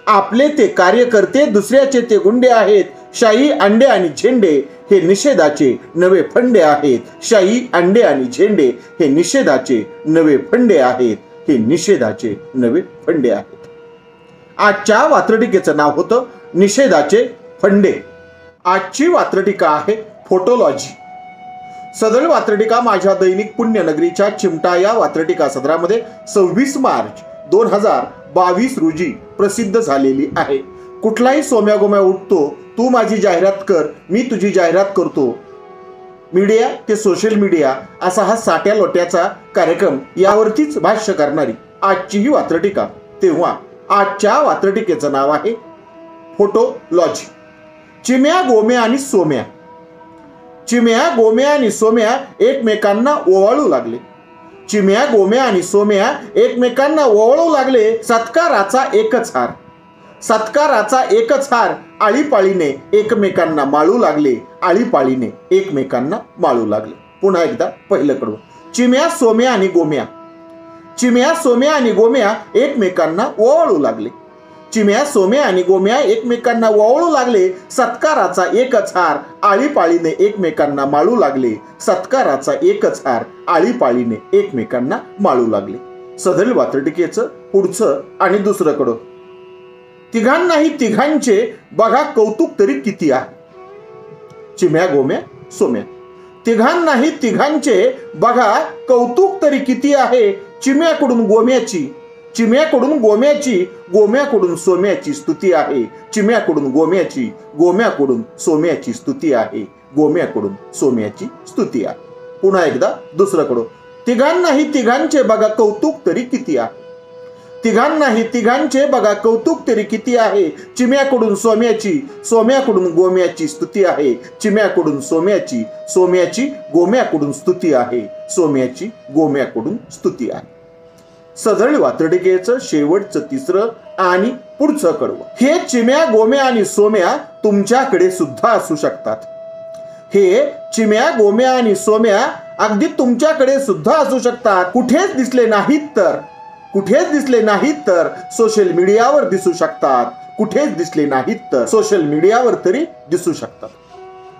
S2: आपले ते कार्यकर्ते, दुसऱ्याचे ते गुंडे आहेत. शाई, अंडे आणि झेंडे हे निषेधाचे नवे फंडे आहेत. शाई, अंडे आणि झेंडे हे निषेधाचे नवे फंडे आहेत. हे निषेधाचे नवे फंडे आहेत. आजच्या वात्रटिकेचं नाव होतं निषेधाचे फंडे. आजची वात्रटिका आहे फोटोलॉजी. सदळ वात्रटिका माझ्या दैनिक पुण्यनगरीच्या चिमटा या वात्रटिका सदरामध्ये 26 मार्च 2022 रोजी प्रसिद्ध झालेली आहे. कुठलाही सोम्या गोम्या उठतो, तू माझी जाहिरात कर, मी तुझी जाहिरात करतो. मीडिया ते सोशल मीडिया असा हा साट्या लोट्याचा कार्यक्रम, यावरतीच भाष्य करणारी आजची ही वात्रटिका. तेव्हा आजच्या वात्रटिकेचं नाव आहे फोटोलॉजी. चिम्या, गोम्या आणि सोम्या. चिम्या, गोम्या आणि सोम्या एकमेकांना ओवाळू लागले. चिम्या, गोम्या आणि सोम्या एकमेकांना ओवाळू लागले. सत्काराचा एकच हार. सत्काराचा एकच हार आळीपाळीने एकमेकांना माळू लागले. आळीपाळीने एकमेकांना माळू लागले. पुन्हा एकदा पहिलं कडवं. चिम्या, सोम्या आणि गोम्या. चिम्या, सोम्या आणि गोम्या एकमेकांना ओवाळू लागले. चिम्या, सोम्या आणि गोम्या एकमेकांना ओवाळू लागले. सत्काराचा एकच हार आळीपाळीने एकमेकांना माळू लागले. सत्काराचा एकच हार आळीपाळीने एकमेकांना माळू लागले. सदर वात्रटिकेचं पुढचं आणि दुसरं कडं. तिघांनाही तिघांचे बघा कौतुक तरी किती आहे. चिम्या, गोम्या, सोम्या. तिघांनाही तिघांचे बघा कौतुक तरी किती आहे. चिम्याकडून गोम्याची, चिम्याकडून गोम्याची, गोम्याकडून सोम्याची स्तुती आहे. चिम्याकडून गोम्याची, गोम्याकडून सोम्याची स्तुती आहे. गोम्याकडून सोम्याची स्तुती आहे. पुन्हा एकदा दुसरं कडं. तिघांनाही तिघांचे बघा कौतुक तरी किती आहे. तिघांनाही तिघांचे बघा कौतुक तरी किती आहे. चिम्याकडून सोम्याची, सोम्याकडून गोम्याची स्तुती आहे. चिम्याकडून सोम्याची, सोम्याची गोम्याकडून स्तुती आहे. सोम्याची गोम्याकडून स्तुती आहे. सदळ वात्रटिकेचं शेवटचं तिसरं आणि पुढचं कडवं. हे चिम्या, गोम्या आणि सोम्या तुमच्याकडे सुद्धा असू शकतात. हे चिम्या, गोम्या आणि सोम्या अगदी तुमच्याकडे सुद्धा असू शकतात. कुठेच दिसले नाहीत तर कुठेच दिसले नाहीत तर सोशल मीडियावर दिसू शकतात. कुठेच दिसले नाहीत तर सोशल मीडियावर तरी दिसू शकतात.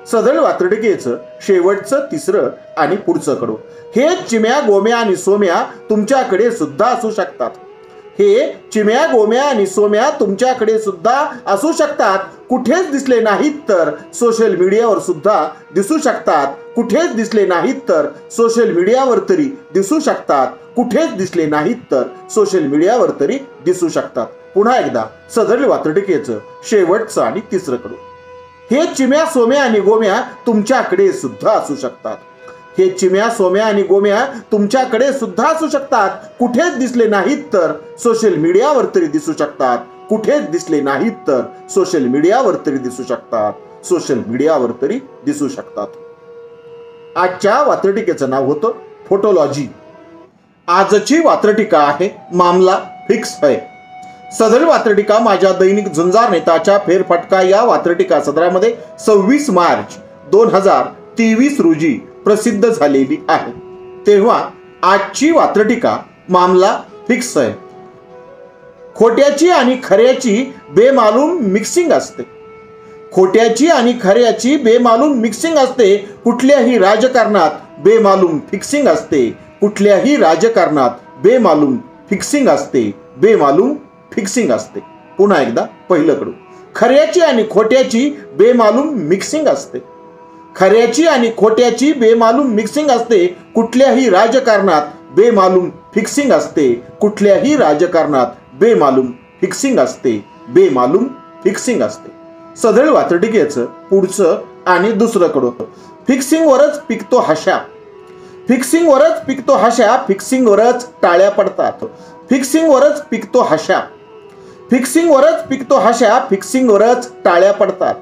S2: सदळ वात्रटिकेचं शेवटचं तिसरं आणि पुढचं कडवं. हे चिम्या गोम्या आणि सोम्या तुमच्याकडे सुद्धा असू शकतात. हे चिम्या गोम्या आणि सोम्या तुमच्याकडे सुद्धा असू शकतात. कुठेच दिसले नाहीत तर सोशल मीडियावर सुद्धा दिसू शकतात. कुठेच दिसले नाहीत तर सोशल मीडियावर तरी दिसू शकतात. कुठेच दिसले नाहीत तर सोशल मीडियावर तरी दिसू शकतात. पुन्हा एकदा सदळ वात्रटिकेचं शेवटचं आणि तिसरं कडवं. हे चिम्या सोम्या आणि गोम्या तुमच्याकडे सुद्धा असू शकतात. हे चिम्या सोम्या आणि गोम्या तुमच्याकडे सुद्धा असू शकतात. कुठेच दिसले नाहीत तर सोशल मीडियावर तरी दिसू शकतात. कुठेच दिसले नाहीत तर सोशल मीडियावर तरी दिसू शकतात. सोशल मीडियावर तरी दिसू शकतात. आजच्या वात्रटिकेचं नाव होतं फोटोलॉजी. आजची वात्रटिका आहे मामला फिक्स है. सदळ वात्रटिका माझ्या दैनिक झुंजार नेताच्या फेरफटका या वात्रटिका सदरामध्ये 26 मार्च 2023 रोजी प्रसिद्ध झालेली आहे. तेव्हा आजची वात्रटिका मामला फिक्स है. खोट्याची आणि खऱ्याची बेमालूम मिक्सिंग असते. खोट्याची आणि खऱ्याची बेमालूम मिक्सिंग असते. कुठल्याही राजकारणात बेमालूम फिक्सिंग असते. कुठल्याही राजकारणात बेमालूम फिक्सिंग असते. बेमालूम फिक्सिंग असते. पुन्हा एकदा पहिलं कडू. खऱ्याची आणि खोट्याची बेमालूम मिक्सिंग असते. खऱ्याची आणि खोट्याची बेमालूम मिक्सिंग असते. कुठल्याही राजकारणात बेमालूम फिक्सिंग असते. कुठल्याही राजकारणात बेमालूम फिक्सिंग असते. बेमालूम फिक्सिंग असते. सदळ वात्रटिकेचं पुढचं आणि दुसरं कडू. फिक्सिंगवरच पिकतो हशा. फिक्सिंगवरच पिकतो हशा. फिक्सिंगवरच टाळ्या पडतात. फिक्सिंगवरच पिकतो हशा. फिक्सिंगवरच पिकतो हशा. फिक्सिंगवरच टाळ्या पडतात.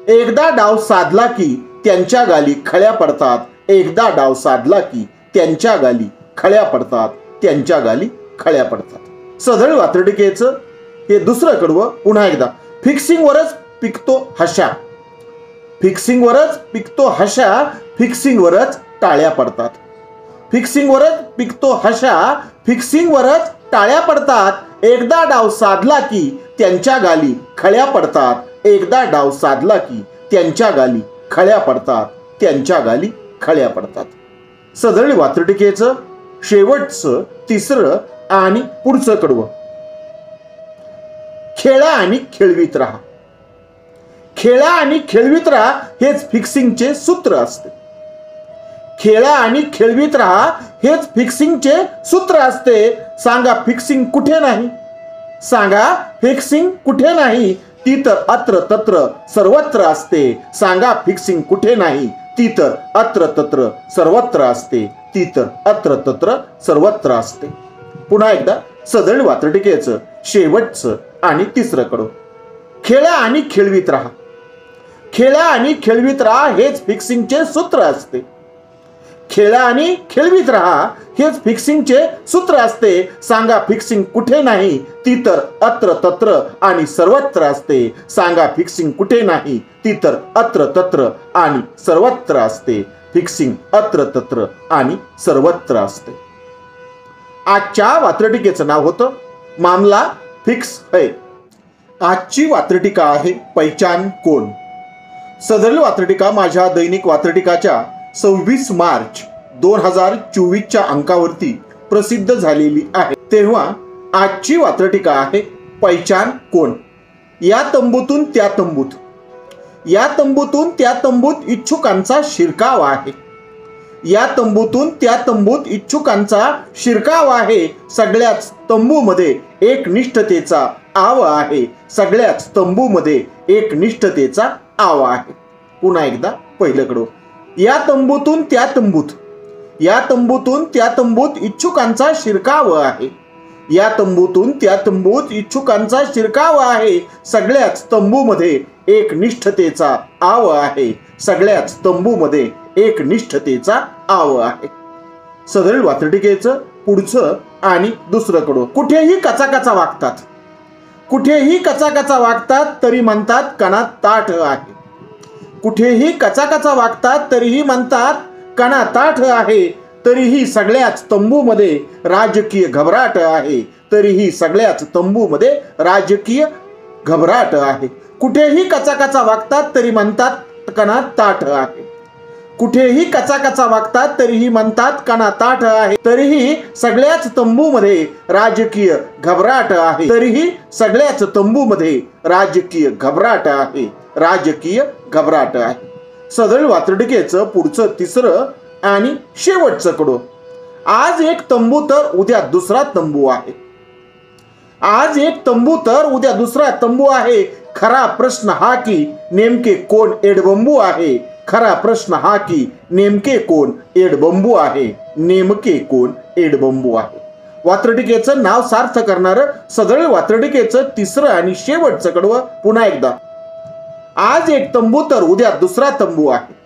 S2: एकदा डाव साधला की त्यांच्या गाली खळ्या पडतात. एकदा डाव साधला की त्यांच्या गाली खळ्या पडतात. त्यांच्या गाली खळ्या पडतात. सदळ वात्रटिकेचं हे दुसरं कडवं. पुन्हा एकदा. फिक्सिंगवरच पिकतो हशा. फिक्सिंगवरच पिकतो हशा. फिक्सिंगवरच टाळ्या पडतात. फिक्सिंगवरच पिकतो हशा. फिक्सिंगवरच टाळ्या पडतात. एकदा डाव साधला की त्यांच्या गाली खळ्या पडतात. एकदा डाव साधला की त्यांच्या गाली खळ्या पडतात. त्यांच्या गाली खळ्या पडतात. सदळ वात्रटिकेचं शेवटचं तिसरं आणि पुढचं कडवं. खेळा आणि खेळवीत राहा. खेळा आणि खेळवीत राहा हेच फिक्सिंगचे सूत्र असते. खेळा आणि खेळवीत राहा हेच फिक्सिंगचे सूत्र असते. सांगा फिक्सिंग कुठे नाही. सांगा फिक्सिंग कुठे नाही. ती तर अत्र तत्र सर्वत्र असते. सांगा फिक्सिंग कुठे नाही. ती तर अत्र तत्र सर्वत्र असते. ती तर अत्र तत्र सर्वत्र असते. पुन्हा एकदा सदळ वात्रटिकेचं शेवटचं आणि तिसरं कडवं. खेळा आणि खेळवीत राहा. खेळा आणि खेळवीत राहा हेच फिक्सिंगचे सूत्र असते. खेळा आणि खेळवीत राहा हेच फिक्सिंगचे सूत्र असते. सांगा फिक्सिंग कुठे नाही. ती तर अत्र तत्र आणि सर्वत्र असते. सांगा फिक्सिंग कुठे नाही. ती तर अत्र तत्र आणि सर्वत्र असते. फिक्सिंग अत्र तत्र आणि सर्वत्र असते. आजच्या वात्रटिकेचं नाव होतं मामला फिक्स है. आजची वात्रटिका आहे पहिचान कोण. सदळ वात्रटिका माझ्या दैनिक वात्रटिकाच्या 26 मार्च 2024च्या अंकावरती प्रसिद्ध झालेली आहे. तेव्हा आजची वात्रटिका आहे पहिचान कोण. या तंबूतून त्या तंबूत. या तंबूतून त्या तंबूत इच्छुकांचा शिरकाव आहे. या तंबूतून त्या तंबूत इच्छुकांचा शिरकाव आहे. सगळ्याच तंबूमध्ये एकनिष्ठतेचा आव आहे. सगळ्याच तंबूमध्ये एकनिष्ठतेचा आव आहे. पुन्हा एकदा पहिलं कडवं. या तंबूतून त्या तंबूत. या तंबूतून त्या तंबूत इच्छुकांचा शिरकाव आहे. या तंबूतून त्या तंबूत इच्छुकांचा शिरकाव आहे. सगळ्याच तंबूमध्ये एकनिष्ठतेचा आव आहे. सगळ्याच तंबूमध्ये एकनिष्ठतेचा आव आहे. सदळ वात्रटिकेचं पुढचं आणि दुसरं कडवं. कुठेही कचाकचा वागतात. कुठेही कचाकचा वागतात तरी म्हणतात कणात ताठ आहे. कुठेही कचाकचा वागतात तरीही म्हणतात कणा ताठ आहे. तरीही सगळ्याच तंबूमध्ये राजकीय घबराट आहे. तरीही सगळ्याच तंबूमध्ये राजकीय घबराट आहे. कुठेही कचाकचा वागतात तरी म्हणतात कणा ताठ आहे. कुठेही कचाकचा वागतात तरीही म्हणतात कणा ताठ आहे. तरीही सगळ्याच तंबूमध्ये राजकीय घबराट आहे. तरीही सगळ्याच तंबूमध्ये राजकीय घबराट आहे. राजकीय घबराट आहे. सदळ वात्रटिकेचं पुढचं तिसरं आणि शेवटचं कडवं. आज एक तंबू तर उद्या दुसरा तंबू आहे. आज एक तंबू तर उद्या दुसरा तंबू आहे. खरा प्रश्न हा की नेमके कोण एडबंबू आहे. खरा प्रश्न हा की नेमके कोण एडबंबू आहे. नेमके कोण एडबंबू आहे. वात्रटिकेचं नाव सार्थ करणारं सदळ वात्रटिकेचं तिसरं आणि शेवटचं कडवं पुन्हा एकदा. आज एक तंबू तर उद्या दुसरा तंबू आहे.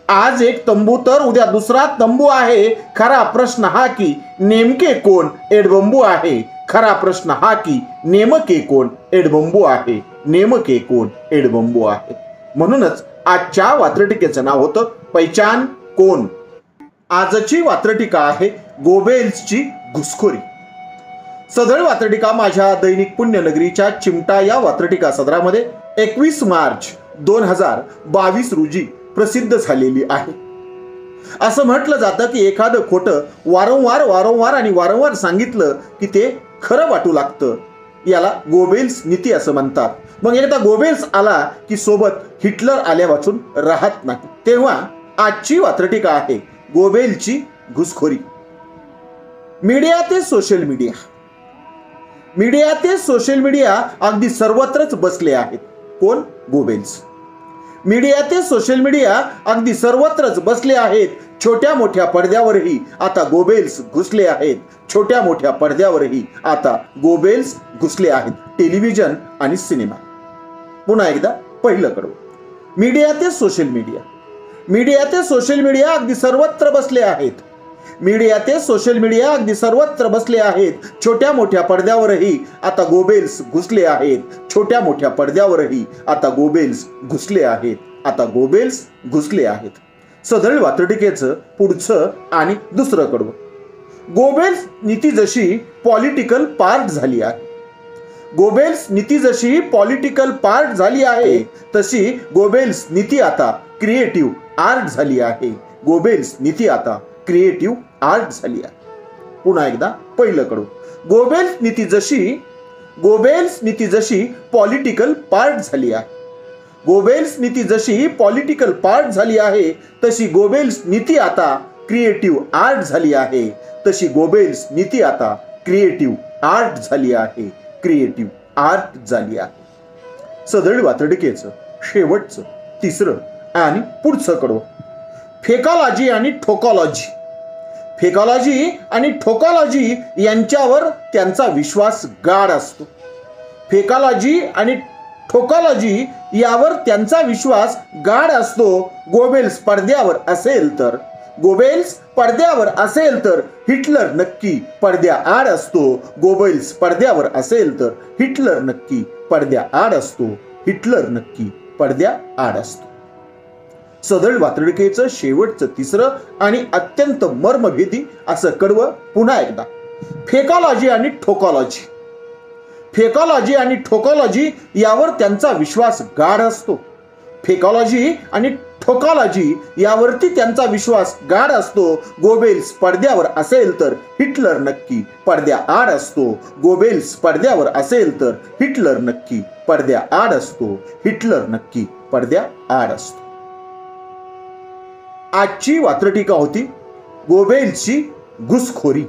S2: आज एक तंबू तर उद्या दुसरा तंबू आहे. खरा प्रश्न हा की नेमके कोण एडबंबू आहे. खरा प्रश्न हा की नेमके कोण एडबंबू आहे. नेमके कोण एडबंबू आहे. म्हणूनच आजच्या वात्रटिकेचं नाव होतं पैचान कोण. आजची वात्रटिका आहे गोबेल्सची घुसखोरी. सदळ वात्रटिका माझ्या दैनिक पुण्यनगरीच्या चिमटा या वात्रटिका सदरामध्ये 21 मार्च 2022 रोजी प्रसिद्ध झालेली आहे. असं म्हटलं जातं की एखादं खोटं वारंवार सांगितलं की ते खरं वाटू लागतं. याला गोबेल्स नीती असं म्हणतात. मग एकदा गोबेल्स आला की सोबत हिटलर आल्या वाचून राहत नाही. तेव्हा आजची वात्रटिका आहे गोबेल्सची घुसखोरी. मीडिया ते सोशल मीडिया. मीडिया ते सोशल मीडिया अगदी सर्वत्रच बसले आहेत. कोण? गोबेल्स. मीडिया ते सोशल मीडिया अगदी सर्वत्रच बसले आहेत. छोट्या मोठ्या पडद्यावरही आता गोबेल्स घुसले आहेत. छोट्या मोठ्या पडद्यावरही आता गोबेल्स घुसले आहेत. टेलिव्हिजन आणि सिनेमा. पुन्हा एकदा पहिलं कडवं. मीडिया ते सोशल मीडिया. मीडिया ते सोशल मीडिया अगदी सर्वत्र बसले आहेत. मीडिया ते सोशल मीडिया अगदी सर्वत्र बसले आहेत. छोट्या मोठ्या पडद्यावरही आता गोबेल्स घुसले आहेत. छोट्या मोठ्या पडद्यावरही आता गोबेल्स घुसले आहेत. आता गोबेल्स घुसले आहेत. सदळ वात्रटिकेचं पुढचं आणि दुसरं कडवं. गोबेल्स नीती जशी पॉलिटिकल पार्ट झाली आहे. गोबेल्स नीती जशी पॉलिटिकल पार्ट झाली आहे तशी गोबेल्स नीती आता क्रिएटिव्ह आर्ट झाली आहे. गोबेल्स नीती आता क्रिएटिव्ह आर्ट झाली आहे. पुन्हा एकदा पहिलं कडवं. गोबेल्स नीती जशी पॉलिटिकल पार्ट झाली आहे. गोबेल्स नीती जशी पॉलिटिकल पार्ट झाली आहे तशी गोबेल्स नीती आता क्रिएटिव्ह आर्ट झाली आहे. तशी गोबेल्स नीती आता क्रिएटिव्ह आर्ट झाली आहे. क्रिएटिव्ह आर्ट झाली आहे. सदळ वात्रटिकेचं शेवटचं तिसरं आणि पुढचं कडवं. फेकॉलॉजी आणि ठोकॉलॉजी. फेकॉलॉजी आणि ठोकॉलॉजी यांच्यावर त्यांचा विश्वास गाढ असतो. फेकॉलॉजी आणि ठोकॉलॉजी यावर त्यांचा विश्वास गाढ असतो. गोबेल्स पडद्यावर असेल तर हिटलर नक्की पडद्याआड असतो. गोबेल्स पडद्यावर असेल तर हिटलर नक्की पडद्याआड असतो. हिटलर नक्की पडद्याआड असतो. सदळ वात्रटिकेचं शेवटचं तिसरं आणि अत्यंत मर्मभेदी असं कडवं पुन्हा एकदा. फेकॉलॉजी आणि ठोकॉलॉजी. फेकॉलॉजी आणि ठोकॉलॉजी यावर त्यांचा विश्वास गाढ असतो. फेकॉलॉजी आणि ठोकॉलॉजी यावरती त्यांचा विश्वास गाढ असतो. गोबेल्स पडद्यावर असेल तर हिटलर नक्की पडद्याआड असतो. गोबेल्स पडद्यावर असेल तर हिटलर नक्की पडद्याआड असतो. हिटलर नक्की पडद्याआड असतो. आजची वात्रटिका होती गोबेल्सची घुसखोरी.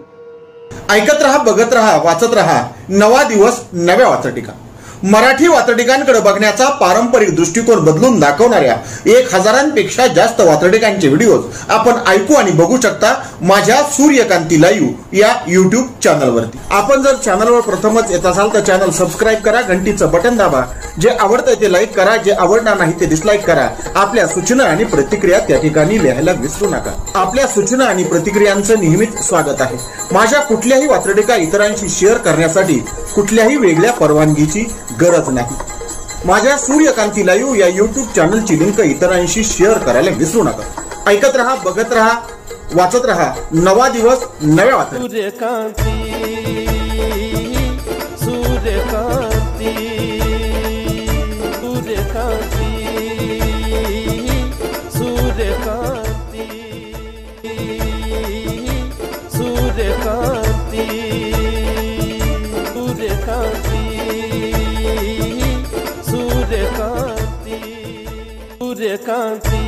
S2: ऐकत रहा, बघत रहा, वाचत रहा. नवा दिवस नव्या वात्रटिका. मराठी वात्रटिकांकडे बघण्याचा पारंपरिक दृष्टिकोन बदलून दाखवणाऱ्या 1000पेक्षा जास्त वात्रटिकांचे व्हिडिओज आपण ऐकू आणि बघू शकता माझ्या सूर्यकांती लाईव्ह या युट्यूब चॅनलवरती. आपण जर चॅनलवर प्रथमच येत असाल तर चॅनल सबस्क्राईब करा, घंटीचं बटन दाबा. जे आवडतंय ते लाईक करा, जे आवडणार नाही ते डिसलाईक करा. आपल्या सूचना आणि प्रतिक्रिया त्या ठिकाणी लिहायला विसरू नका. आपल्या सूचना आणि प्रतिक्रियांचं नेहमीच स्वागत आहे. माझ्या कुठल्याही वात्रटिका इतरांशी शेअर करण्यासाठी कुठल्याही वेगळ्या परवानगीची गरज नाही. माझ्या सूर्यकांती लाईव्ह या युट्यूब चॅनलची लिंक इतरांशी शेअर करायला विसरू नका. ऐकत रहा, बघत रहा, वाचत रहा नवा दिवस नव्या वातडी.
S3: सूर्यकांती सूर्यकांती सूर्यकांती सूर्यकांती सूर्यकांती सूर्यकांती सूर्यकांती सूर्यकांती